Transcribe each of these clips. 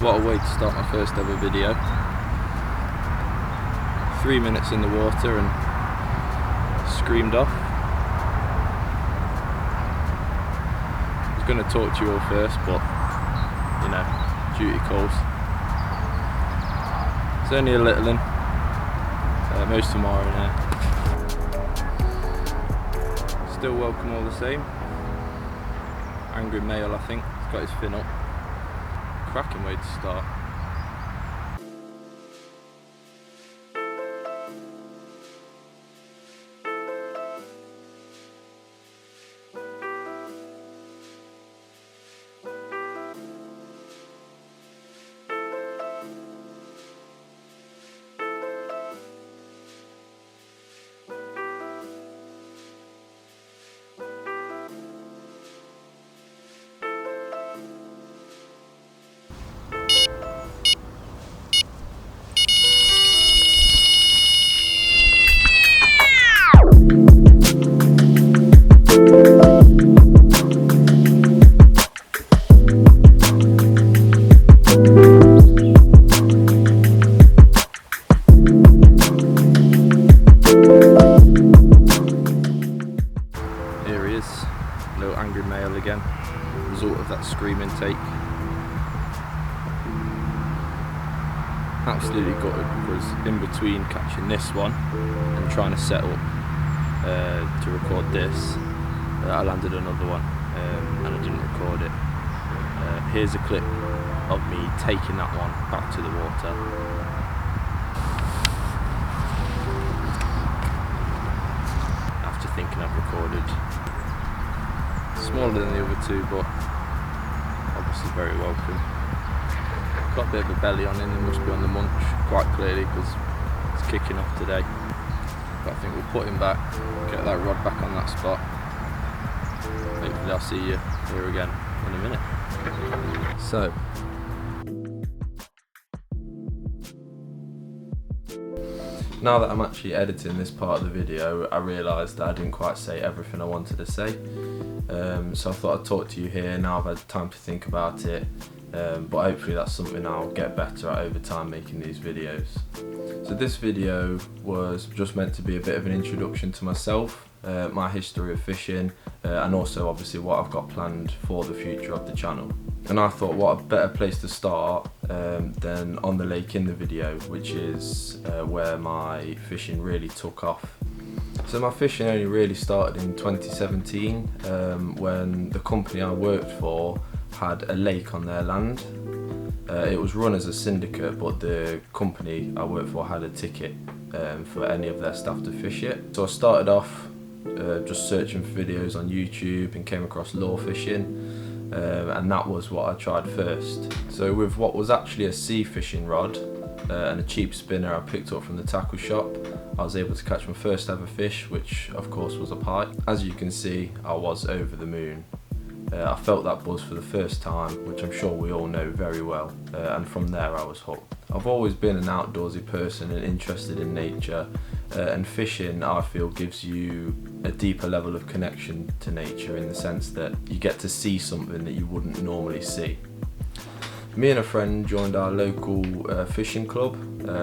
What a way to start my first ever video. 3 minutes in the water and screamed off. I was going to talk to you all first, but you know, duty calls. It's only a little in. Most of them are in here. Still welcome all the same. Angry male, I think. He's got his fin up. Cracking way to start. Little angry male again, result of that scream intake. Absolutely gutted, because in between catching this one and trying to set up to record this, I landed another one and I didn't record it. Here's a clip of me taking that one back to the water. After thinking I've recorded. Smaller than the other two, but obviously very welcome. Got a bit of a belly on him, he must be on the munch quite clearly because it's kicking off today. But I think we'll put him back, get that rod back on that spot. Hopefully I'll see you here again in a minute. So, now that I'm actually editing this part of the video, I realised that I didn't quite say everything I wanted to say. So I thought I'd talk to you here. Now I've had time to think about it, but hopefully that's something I'll get better at over time, making these videos. So this video was just meant to be a bit of an introduction to myself, my history of fishing, and also obviously what I've got planned for the future of the channel. And I thought what a better place to start than on the lake in the video, which is where my fishing really took off. So my fishing only really started in 2017 when the company I worked for had a lake on their land. It was run as a syndicate, but the company I worked for had a ticket for any of their staff to fish it. So I started off just searching for videos on YouTube and came across lure fishing, and that was what I tried first. So with what was actually a sea fishing rod and a cheap spinner I picked up from the tackle shop, I was able to catch my first ever fish, which of course was a pike. As you can see, I was over the moon. I felt that buzz for the first time, which I'm sure we all know very well, and from there I was hooked. I've always been an outdoorsy person and interested in nature, and fishing I feel gives you a deeper level of connection to nature, in the sense that you get to see something that you wouldn't normally see. Me and a friend joined our local fishing club,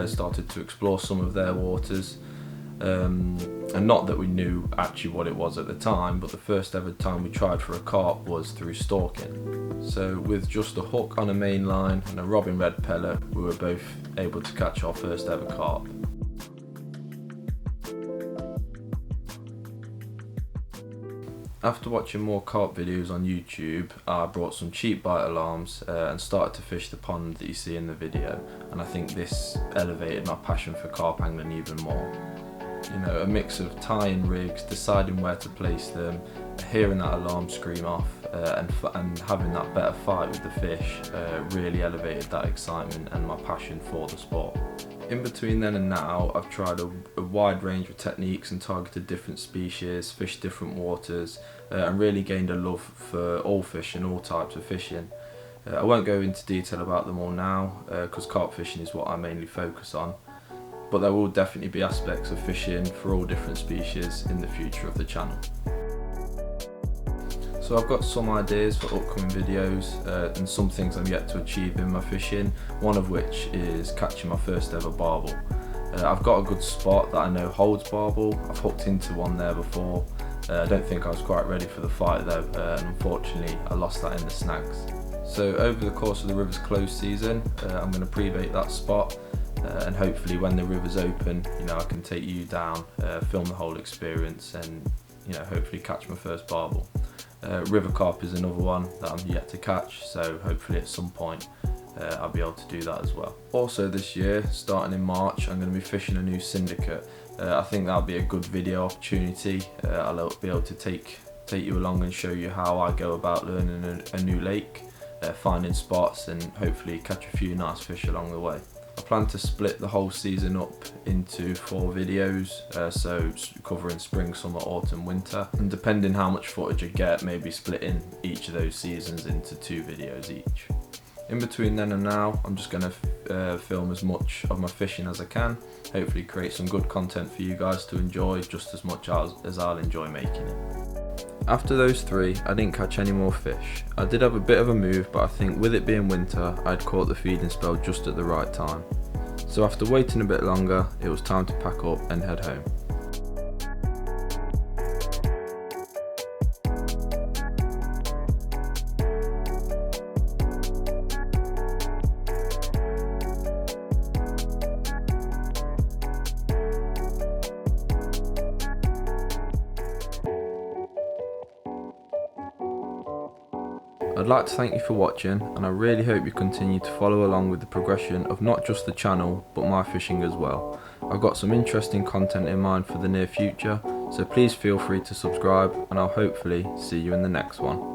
started to explore some of their waters, and not that we knew actually what it was at the time, but the first ever time we tried for a carp was through stalking. So with just a hook on a main line and a Robin Red pellet, we were both able to catch our first ever carp. After watching more carp videos on YouTube, I brought some cheap bite alarms and started to fish the pond that you see in the video, and I think this elevated my passion for carp angling even more. You know, a mix of tying rigs, deciding where to place them, hearing that alarm scream off, and having that better fight with the fish really elevated that excitement and my passion for the sport. In between then and now, I've tried a wide range of techniques and targeted different species, fished different waters, and really gained a love for all fish and all types of fishing. I won't go into detail about them all now, because carp fishing is what I mainly focus on, but there will definitely be aspects of fishing for all different species in the future of the channel. So I've got some ideas for upcoming videos and some things I'm yet to achieve in my fishing, one of which is catching my first ever barbel. I've got a good spot that I know holds barbel. I've hooked into one there before. I don't think I was quite ready for the fight though, and unfortunately I lost that in the snags. So over the course of the river's closed season, I'm going to pre-bait that spot, and hopefully when the river's open, I can take you down, film the whole experience, and hopefully catch my first barbel. River carp is another one that I'm yet to catch, so hopefully at some point I'll be able to do that as well. Also this year, starting in March, I'm going to be fishing a new syndicate. I think that'll be a good video opportunity. I'll be able to take you along and show you how I go about learning a new lake, finding spots, and hopefully catch a few nice fish along the way. I plan to split the whole season up into 4 videos, so covering spring, summer, autumn, winter, and depending how much footage I get, maybe splitting each of those seasons into 2 videos each. In between then and now, I'm just going to film as much of my fishing as I can, hopefully create some good content for you guys to enjoy just as much as I'll enjoy making it. After those 3, I didn't catch any more fish. I did have a bit of a move, but I think with it being winter, I'd caught the feeding spell just at the right time. So after waiting a bit longer, it was time to pack up and head home. I'd like to thank you for watching, and I really hope you continue to follow along with the progression of not just the channel but my fishing as well. I've got some interesting content in mind for the near future, so please feel free to subscribe, and I'll hopefully see you in the next one.